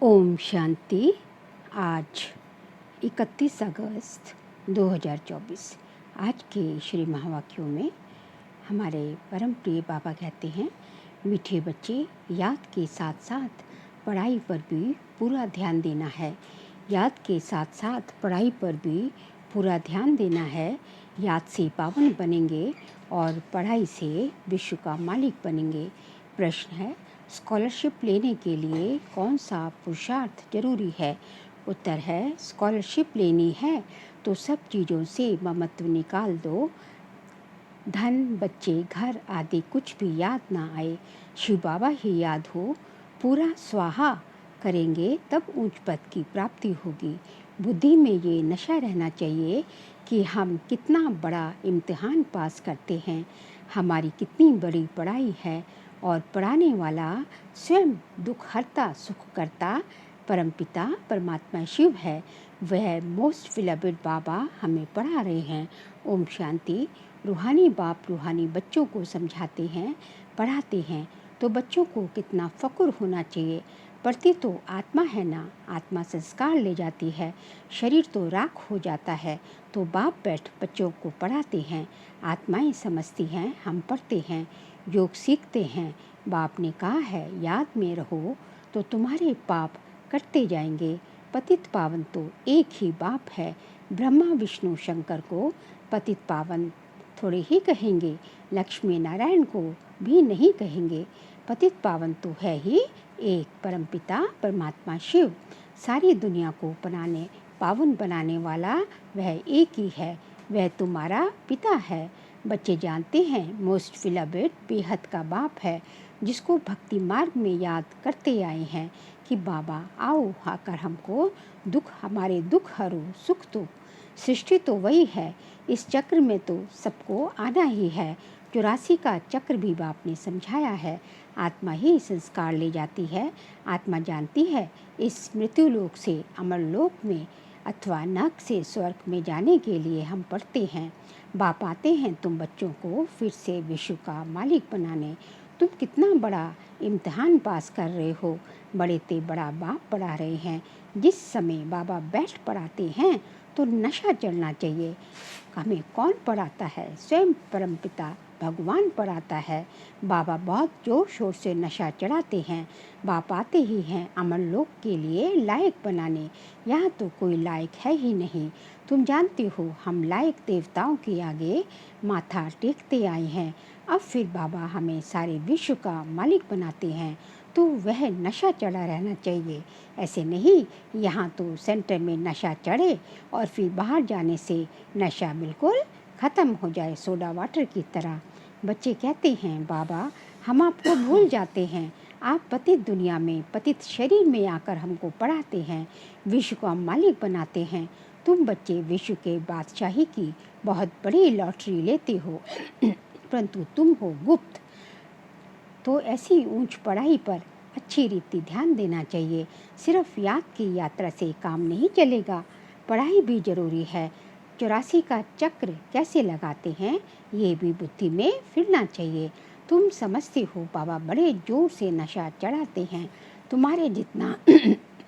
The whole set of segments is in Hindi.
ओम शांति। आज 31 अगस्त 2024। आज के श्री महावाक्यों में हमारे परम प्रिय बाबा कहते हैं, मीठे बच्चे, याद के साथ साथ पढ़ाई पर भी पूरा ध्यान देना है। याद के साथ साथ पढ़ाई पर भी पूरा ध्यान देना है। याद से पावन बनेंगे और पढ़ाई से विश्व का मालिक बनेंगे। प्रश्न है, स्कॉलरशिप लेने के लिए कौन सा पुरुषार्थ जरूरी है? उत्तर है, स्कॉलरशिप लेनी है तो सब चीज़ों से ममत्व निकाल दो। धन, बच्चे, घर आदि कुछ भी याद ना आए, शिव बाबा ही याद हो। पूरा स्वाहा करेंगे तब ऊंच पद की प्राप्ति होगी। बुद्धि में ये नशा रहना चाहिए कि हम कितना बड़ा इम्तिहान पास करते हैं, हमारी कितनी बड़ी पढ़ाई है और पढ़ाने वाला स्वयं दुख हरता सुख करता परमपिता परमात्मा शिव है। वह मोस्ट बिलवेड बाबा हमें पढ़ा रहे हैं। ओम शांति। रूहानी बाप रूहानी बच्चों को समझाते हैं, पढ़ाते हैं, तो बच्चों को कितना फ़क्र होना चाहिए। पढ़ती तो आत्मा है ना, आत्मा संस्कार ले जाती है, शरीर तो राख हो जाता है। तो बाप बैठ बच्चों को पढ़ाते हैं, आत्माएं समझती हैं, हम पढ़ते हैं, योग सीखते हैं। बाप ने कहा है, याद में रहो तो तुम्हारे पाप करते जाएंगे। पतित पावन तो एक ही बाप है। ब्रह्मा विष्णु शंकर को पतित पावन थोड़े ही कहेंगे, लक्ष्मी नारायण को भी नहीं कहेंगे। पतित पावन तो है ही एक, परमपिता परमात्मा शिव। सारी दुनिया को पावन बनाने वाला वह एक ही है, वह तुम्हारा पिता है। बच्चे जानते हैं, मोस्ट बिलवेड बेहद का बाप है, जिसको भक्ति मार्ग में याद करते आए हैं कि बाबा आओ आकर हमको हमारे दुख हरो, सुख तो सृष्टि तो वही है, इस चक्र में तो सबको आना ही है। 84 का चक्र भी बाप ने समझाया है। आत्मा ही संस्कार ले जाती है। आत्मा जानती है इस मृत्यु लोक से अमर लोक में अथवा नरक से स्वर्ग में जाने के लिए हम पढ़ते हैं। बाप आते हैं तुम बच्चों को फिर से विश्व का मालिक बनाने। तुम कितना बड़ा इम्तिहान पास कर रहे हो। बड़े ते बड़ा बाप पढ़ा रहे हैं। जिस समय बाबा बैठ पढ़ाते हैं तो नशा चढ़ना चाहिए। हमें कौन पढ़ाता है? स्वयं परमपिता भगवान पढ़ाता है। बाबा बहुत जोर शोर से नशा चढ़ाते हैं। बाप आते ही हैं अमर लोक के लिए लायक बनाने। यहाँ तो कोई लायक है ही नहीं। तुम जानते हो, हम लायक देवताओं के आगे माथा टेकते आए हैं। अब फिर बाबा हमें सारे विश्व का मालिक बनाते हैं, तो वह नशा चढ़ा रहना चाहिए। ऐसे नहीं यहाँ तो सेंटर में नशा चढ़े और फिर बाहर जाने से नशा बिल्कुल ख़त्म हो जाए, सोडा वाटर की तरह। बच्चे कहते हैं, बाबा हम आपको भूल जाते हैं। आप पतित दुनिया में पतित शरीर में आकर हमको पढ़ाते हैं, विश्व को हम मालिक बनाते हैं। तुम बच्चे विश्व के बादशाही की बहुत बड़ी लॉटरी लेते हो परंतु तुम हो गुप्त। तो ऐसी ऊंच पढ़ाई पर अच्छी रीति ध्यान देना चाहिए। सिर्फ याद की यात्रा से काम नहीं चलेगा, पढ़ाई भी जरूरी है। 84 का चक्र कैसे लगाते हैं ये भी बुद्धि में फिरना चाहिए। तुम समझते हो बाबा बड़े जोर से नशा चढ़ाते हैं, तुम्हारे जितना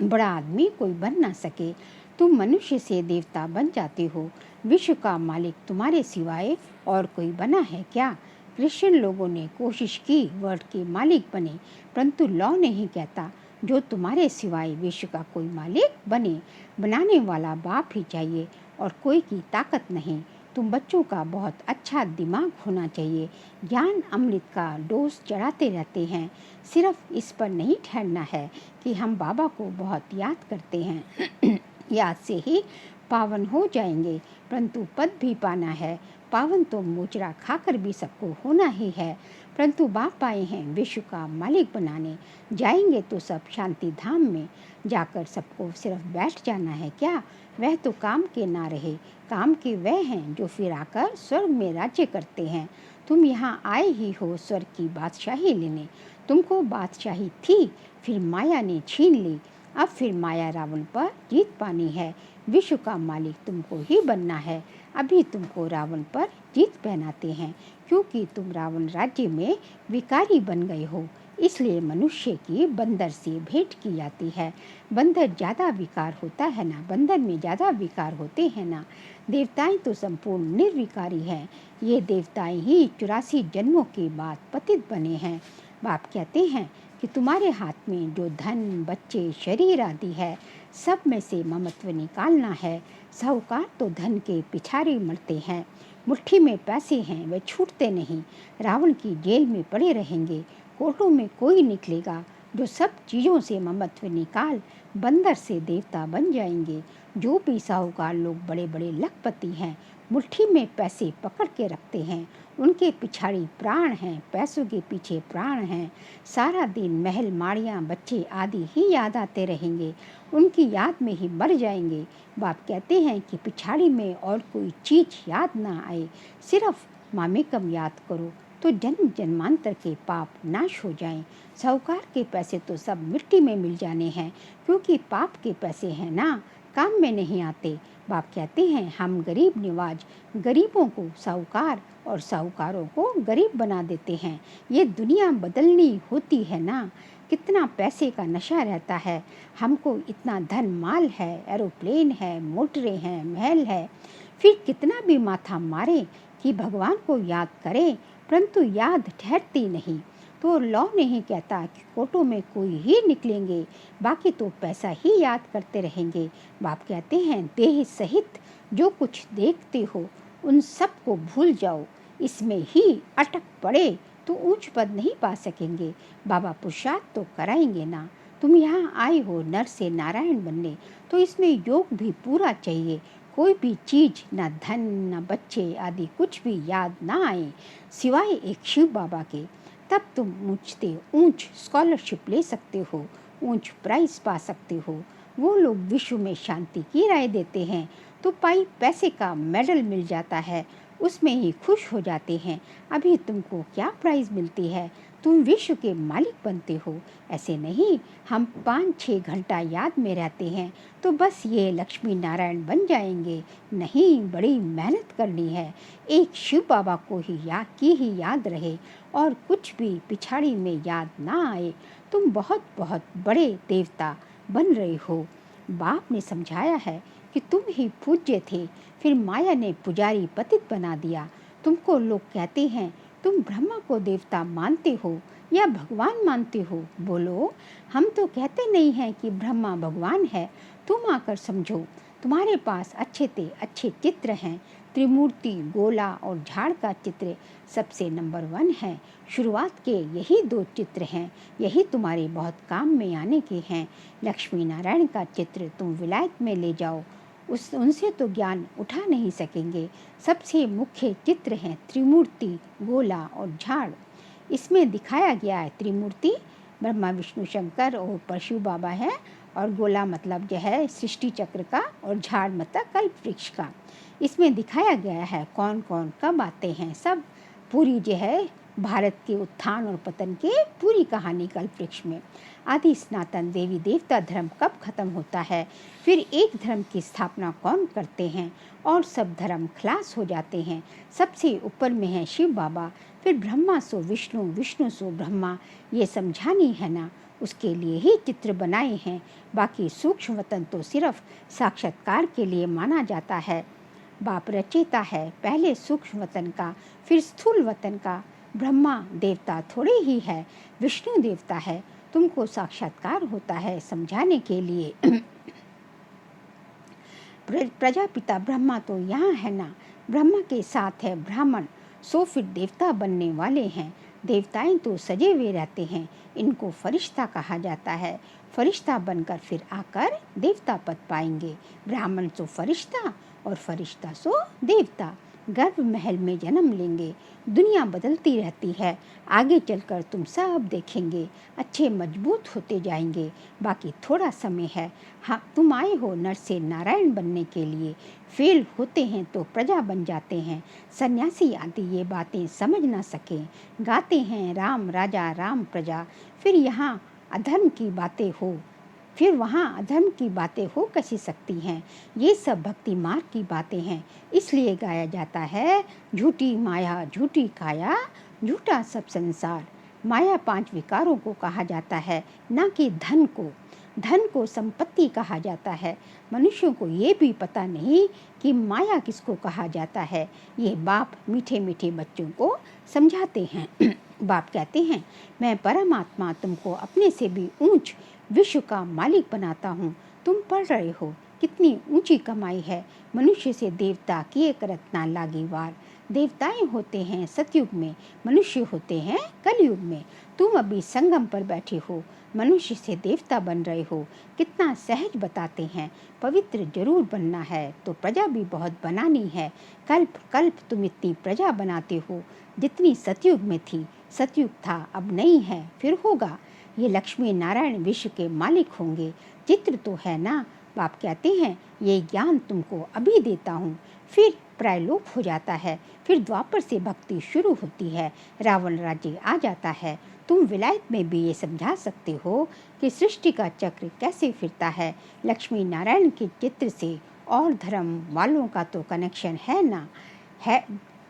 बड़ा आदमी कोई बन ना सके। तुम मनुष्य से देवता बन जाते हो। विश्व का मालिक तुम्हारे सिवाय और कोई बना है क्या? क्रिश्चियन लोगों ने कोशिश की वर्ल्ड के मालिक बने, परंतु लॉ नहीं कहता जो तुम्हारे सिवाय विश्व का कोई मालिक बने। बनाने वाला बाप ही चाहिए और कोई की ताकत नहीं। तुम बच्चों का बहुत अच्छा दिमाग होना चाहिए। ज्ञान अमृत का डोज चढ़ाते रहते हैं। सिर्फ इस पर नहीं ठहरना है कि हम बाबा को बहुत याद करते हैं याद से ही पावन हो जाएंगे, परंतु पद भी पाना है। पावन तो मोचरा खाकर भी सबको होना ही है, परंतु बाप आए हैं विश्व का मालिक बनाने। जाएंगे तो सब शांति धाम में जाकर सबको सिर्फ बैठ जाना है क्या? वह तो काम के ना रहे, काम के वह हैं जो फिर आकर स्वर्ग में राज्य करते हैं। तुम यहाँ आए ही हो स्वर्ग की बादशाही लेने। तुमको बादशाही थी, फिर माया ने छीन ली। अब फिर माया रावण पर जीत पानी है। विश्व का मालिक तुमको ही बनना है। अभी तुमको रावण पर जीत पहनाते हैं, क्योंकि तुम रावण राज्य में विकारी बन गए हो। इसलिए मनुष्य की बंदर से भेंट की जाती है। बंदर ज़्यादा विकार होता है ना, बंदर में ज़्यादा विकार होते हैं ना। देवताएं तो संपूर्ण निर्विकारी हैं। ये देवताएं ही 84 जन्मों के बाद पतित बने हैं। बाप कहते हैं कि तुम्हारे हाथ में जो धन, बच्चे, शरीर आदि है, सब में से ममत्व निकालना है। साहूकार तो धन के पिछारे मरते हैं। मुट्ठी में पैसे हैं, वे छूटते नहीं। रावण की जेल में पड़े रहेंगे। कोर्टों में कोई निकलेगा जो सब चीज़ों से ममत्व निकाल बंदर से देवता बन जाएंगे। जो भी साहूकार लोग बड़े बड़े लखपति हैं, मुट्ठी में पैसे पकड़ के रखते हैं, उनके पिछाड़ी प्राण हैं, पैसों के पीछे प्राण हैं। सारा दिन महल, माड़ियाँ, बच्चे आदि ही याद आते रहेंगे, उनकी याद में ही मर जाएंगे। बाप कहते हैं कि पिछाड़ी में और कोई चीज़ याद ना आए, सिर्फ मामेकम याद करो तो जन्म जन्मांतर के पाप नाश हो जाएं। साहूकार के पैसे तो सब मिट्टी में मिल जाने हैं, क्योंकि पाप के पैसे हैं ना, काम में नहीं आते। बाप कहते हैं हम गरीब निवाज गरीबों को साहूकार और साहूकारों को गरीब बना देते हैं। ये दुनिया बदलनी होती है ना। कितना पैसे का नशा रहता है। हमको इतना धन माल है, एरोप्लेन है, मोटरें हैं, महल है, फिर कितना भी माथा मारे कि भगवान को याद करें, परंतु याद ठहरती नहीं। तो लॉ नहीं कहता कि कोर्टों में कोई ही निकलेंगे, बाकी तो पैसा ही याद करते रहेंगे। बाप कहते हैं देह सहित जो कुछ देखते हो उन सब को भूल जाओ, इसमें ही अटक पड़े तो ऊंच पद नहीं पा सकेंगे। बाबा पुरुषार्थ तो कराएंगे ना। तुम यहाँ आए हो नर से नारायण बनने, तो इसमें योग भी पूरा चाहिए। कोई भी चीज़, ना धन, ना बच्चे आदि कुछ भी याद ना आए सिवाय एक शिव बाबा के, तब तुम मुझते ऊंच स्कॉलरशिप ले सकते हो, ऊंच प्राइज पा सकते हो। वो लोग विश्व में शांति की राय देते हैं तो पाई पैसे का मेडल मिल जाता है, उसमें ही खुश हो जाते हैं। अभी तुमको क्या प्राइज मिलती है, तुम विश्व के मालिक बनते हो। ऐसे नहीं हम 5-6 घंटा याद में रहते हैं तो बस ये लक्ष्मी नारायण बन जाएंगे। नहीं, बड़ी मेहनत करनी है। एक शिव बाबा को ही याद रहे और कुछ भी पिछाड़ी में याद ना आए, तुम बहुत बहुत बड़े देवता बन रहे हो। बाप ने समझाया है कि तुम ही पूज्य थे, फिर माया ने पुजारी पतित बना दिया। तुमको लोग कहते हैं तुम ब्रह्मा को देवता मानते हो या भगवान मानते हो। बोलो, हम तो कहते नहीं हैं कि ब्रह्मा भगवान है। तुम आकर समझो, तुम्हारे पास अच्छे चित्र हैं। त्रिमूर्ति, गोला और झाड़ का चित्र सबसे नंबर 1 है। शुरुआत के यही 2 चित्र हैं, यही तुम्हारे बहुत काम में आने के हैं। लक्ष्मी नारायण का चित्र तुम विलायत में ले जाओ, उनसे तो ज्ञान उठा नहीं सकेंगे। सबसे मुख्य चित्र हैं त्रिमूर्ति, गोला और झाड़। इसमें दिखाया गया है त्रिमूर्ति ब्रह्मा विष्णु शंकर और परशु बाबा है, और गोला मतलब जो है सृष्टि चक्र का, और झाड़ मतलब कल्प वृक्ष का। इसमें दिखाया गया है कौन कौन कब आते हैं, सब पूरी जो है भारत के उत्थान और पतन के पूरी कहानी कल्प वृक्ष में। आदि सनातन देवी देवता धर्म कब खत्म होता है, फिर एक धर्म की स्थापना कौन करते हैं, और सब धर्म खलास हो जाते हैं। सबसे ऊपर में है शिव बाबा, फिर ब्रह्मा सो विष्णु, विष्णु सो ब्रह्मा। ये समझानी है ना, उसके लिए ही चित्र बनाए हैं। बाकी सूक्ष्म वतन तो सिर्फ साक्षात्कार के लिए माना जाता है। बाप रचेता है, पहले सूक्ष्म वतन का, फिर स्थूल वतन का। ब्रह्मा देवता थोड़े ही है, विष्णु देवता है। तुमको साक्षात्कार होता है समझाने के लिए। प्रजापिता ब्रह्मा तो यहाँ है ना, ब्रह्मा के साथ है ब्राह्मण, सो फिर देवता बनने वाले हैं। देवताएं तो सजे हुए रहते हैं, इनको फरिश्ता कहा जाता है। फरिश्ता बनकर फिर आकर देवता पद पाएंगे। ब्राह्मण सो फरिश्ता और फरिश्ता सो देवता। गर्भ महल में जन्म लेंगे। दुनिया बदलती रहती है, आगे चलकर तुम सब देखेंगे, अच्छे मजबूत होते जाएंगे। बाकी थोड़ा समय है। हाँ, तुम आए हो नर से नारायण बनने के लिए। फेल होते हैं तो प्रजा बन जाते हैं। सन्यासी आदि ये बातें समझ ना सके, गाते हैं राम राजा राम प्रजा, फिर यहाँ अधर्म की बातें हो, फिर वहाँ अधर्म की बातें हो कैसी सकती हैं। ये सब भक्ति मार्ग की बातें हैं, इसलिए गाया जाता है झूठी माया झूठी काया, झूठा सब संसार। माया 5 विकारों को कहा जाता है, ना कि धन को। धन को संपत्ति कहा जाता है। मनुष्यों को ये भी पता नहीं कि माया किसको कहा जाता है। ये बाप मीठे मीठे बच्चों को समझाते हैं। बाप कहते हैं, मैं परमात्मा तुमको अपने से भी ऊंच विश्व का मालिक बनाता हूँ। तुम पढ़ रहे हो, कितनी ऊंची कमाई है। मनुष्य से देवता किए करत ना लागी वार। देवताएं होते हैं सतयुग में, मनुष्य होते हैं कलयुग में। तुम अभी संगम पर बैठे हो, मनुष्य से देवता बन रहे हो। कितना सहज बताते हैं। पवित्र जरूर बनना है तो प्रजा भी बहुत बनानी है। कल्प कल्प तुम इतनी प्रजा बनाते हो जितनी सतयुग में थी। सतयुग था, अब नहीं है, फिर होगा। ये लक्ष्मी नारायण विश्व के मालिक होंगे। चित्र तो है ना। बाप कहते हैं, ये ज्ञान तुमको अभी देता हूँ, फिर प्रायलोप हो जाता है। फिर द्वापर से भक्ति शुरू होती है, रावण राज्य आ जाता है। तुम विलायत में भी ये समझा सकते हो कि सृष्टि का चक्र कैसे फिरता है। लक्ष्मी नारायण के चित्र से और धर्म वालों का तो कनेक्शन है ना है।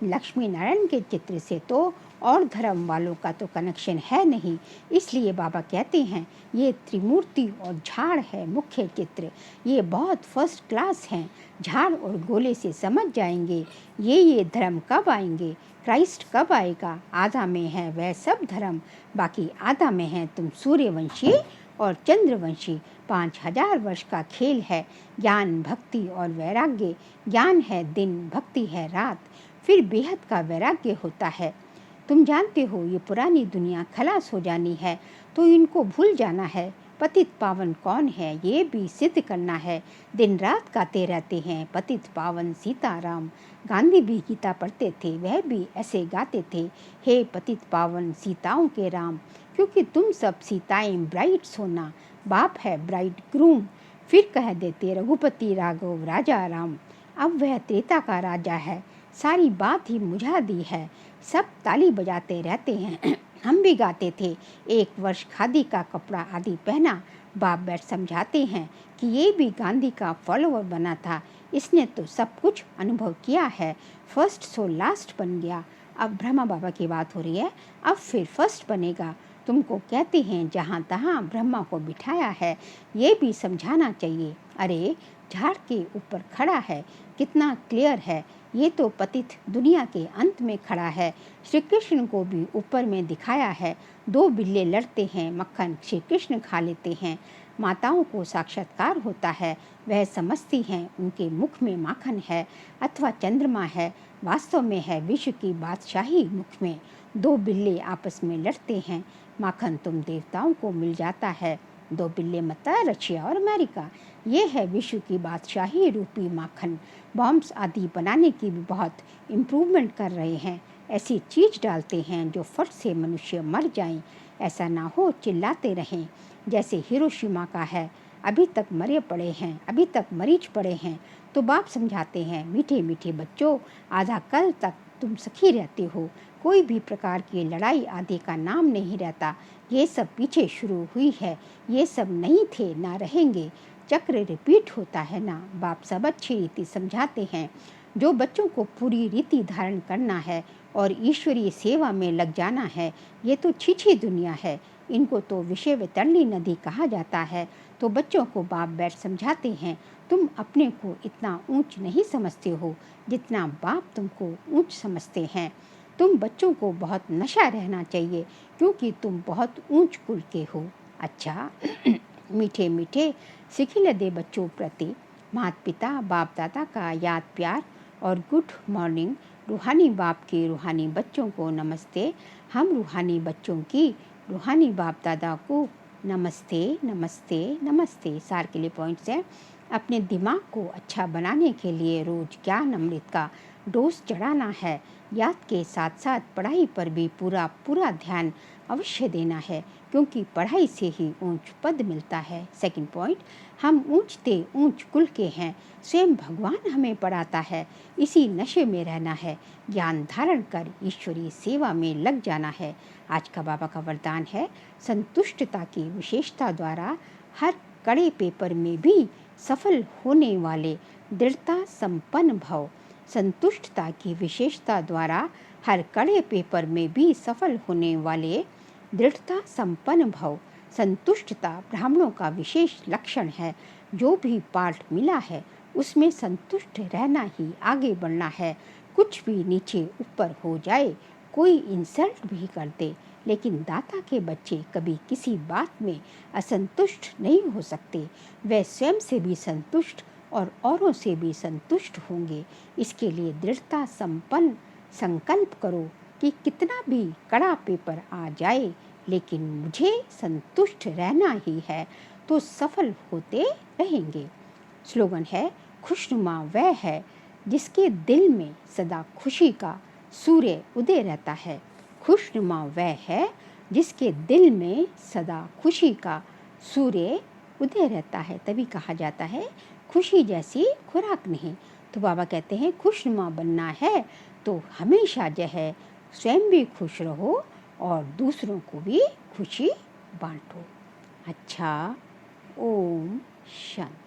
लक्ष्मी नारायण के चित्र से तो और धर्म वालों का तो कनेक्शन है नहीं। इसलिए बाबा कहते हैं, ये त्रिमूर्ति और झाड़ है मुख्य चित्र। ये बहुत फर्स्ट क्लास हैं। झाड़ और गोले से समझ जाएंगे ये धर्म कब आएंगे, क्राइस्ट कब आएगा। आधा में है वह सब धर्म, बाकी आधा में है तुम सूर्यवंशी और चंद्रवंशी। 5000 वर्ष का खेल है। ज्ञान भक्ति और वैराग्य। ज्ञान है दिन, भक्ति है रात, फिर बेहद का वैराग्य होता है। तुम जानते हो ये पुरानी दुनिया खलास हो जानी है, तो इनको भूल जाना है। पतित पावन कौन है ये भी सिद्ध करना है। दिन रात गाते रहते हैं पतित पावन सीताराम। गांधी भी गीता पढ़ते थे, वह भी ऐसे गाते थे, हे पतित पावन सीताओं के राम। क्योंकि तुम सब सीताएं ब्राइड्स हो ना, बाप है ब्राइड ग्रूम। फिर कह देते रघुपति राघव राजा राम। अब वह त्रेता का राजा है, सारी बात ही मुझा दी है। सब ताली बजाते रहते हैं। हम भी गाते थे, 1 वर्ष खादी का कपड़ा आदि पहना। बाप बैठ समझाते हैं कि ये भी गांधी का फॉलोवर बना था। इसने तो सब कुछ अनुभव किया है। फर्स्ट सो लास्ट बन गया। अब ब्रह्मा बाबा की बात हो रही है, अब फिर फर्स्ट बनेगा। तुमको कहते हैं जहाँ तहाँ ब्रह्मा को बिठाया है, ये भी समझाना चाहिए। अरे झाड़ के ऊपर खड़ा है, कितना क्लियर है। ये तो पतित दुनिया के अंत में खड़ा है। श्री कृष्ण को भी ऊपर में दिखाया है। 2 बिल्ले लड़ते हैं, मक्खन श्री कृष्ण खा लेते हैं। माताओं को साक्षात्कार होता है, वह समझती हैं उनके मुख में माखन है अथवा चंद्रमा है। वास्तव में है विश्व की बादशाही मुख में। 2 बिल्ले आपस में लड़ते हैं, माखन तुम देवताओं को मिल जाता है। 2 बिल्ले मतलब रशिया और अमेरिका। ये है विश्व की बादशाही रूपी माखन। बॉम्ब्स आदि बनाने की भी बहुत इम्प्रूवमेंट कर रहे हैं। ऐसी चीज़ डालते हैं जो फट से मनुष्य मर जाएं। ऐसा ना हो चिल्लाते रहें जैसे हिरोशिमा का है, अभी तक मरे पड़े हैं, अभी तक मरीज पड़े हैं। तो बाप समझाते हैं, मीठे मीठे बच्चों, आधा कल तक तुम सखी रहते हो, कोई भी प्रकार की लड़ाई आदि का नाम नहीं रहता। ये सब पीछे शुरू हुई है, ये सब नहीं थे ना रहेंगे। चक्र रिपीट होता है ना। बाप सब अच्छी रीति समझाते हैं। जो बच्चों को पूरी रीति धारण करना है और ईश्वरीय सेवा में लग जाना है, ये तो छिछी दुनिया है। इनको तो विषय वितरणी नदी कहा जाता है। तो बच्चों को बाप बैठ समझाते हैं, तुम अपने को इतना ऊंच नहीं समझते हो जितना बाप तुमको ऊंच समझते हैं। तुम बच्चों को बहुत नशा रहना चाहिए क्योंकि तुम बहुत ऊंच कुल के हो। अच्छा मीठे मीठे सिखिल दे बच्चों प्रति माता पिता बाप दादा का याद प्यार और गुड मॉर्निंग। रूहानी बाप के रूहानी बच्चों को नमस्ते। हम रूहानी बच्चों की रूहानी बाप दादा को नमस्ते नमस्ते नमस्ते। सार के लिए पॉइंट्स हैं। अपने दिमाग को अच्छा बनाने के लिए रोज ज्ञान अमृत का डोज चढ़ाना है। याद के साथ साथ पढ़ाई पर भी पूरा ध्यान अवश्य देना है, क्योंकि पढ़ाई से ही ऊंच पद मिलता है। सेकंड पॉइंट, हम ऊंचते ऊंच कुल के हैं, स्वयं भगवान हमें पढ़ाता है। इसी नशे में रहना है, ज्ञान धारण कर ईश्वरीय सेवा में लग जाना है। आज का बाबा का वरदान है, संतुष्टता की विशेषता द्वारा हर कड़े पेपर में भी सफल होने वाले दृढ़ता संपन्न भव। संतुष्टता की विशेषता द्वारा हर कड़े पेपर में भी सफल होने वाले दृढ़ता संपन्न भव। संतुष्टता ब्राह्मणों का विशेष लक्षण है। जो भी पाठ मिला है उसमें संतुष्ट रहना ही आगे बढ़ना है। कुछ भी नीचे ऊपर हो जाए, कोई इंसल्ट भी कर दे, लेकिन दाता के बच्चे कभी किसी बात में असंतुष्ट नहीं हो सकते। वे स्वयं से भी संतुष्ट और औरों से भी संतुष्ट होंगे। इसके लिए दृढ़ता संपन्न संकल्प करो कि कितना भी कड़ा पेपर आ जाए, लेकिन मुझे संतुष्ट रहना ही है, तो सफल होते रहेंगे। स्लोगन है, खुशनुमा वह है जिसके दिल में सदा खुशी का सूर्य उदय रहता है। खुशनुमा वह है जिसके दिल में सदा खुशी का सूर्य उदय रहता है। तभी कहा जाता है खुशी जैसी खुराक नहीं। तो बाबा कहते हैं खुशनुमा बनना है तो हमेशा जो है स्वयं भी खुश रहो और दूसरों को भी खुशी बांटो। अच्छा, ओम शांति।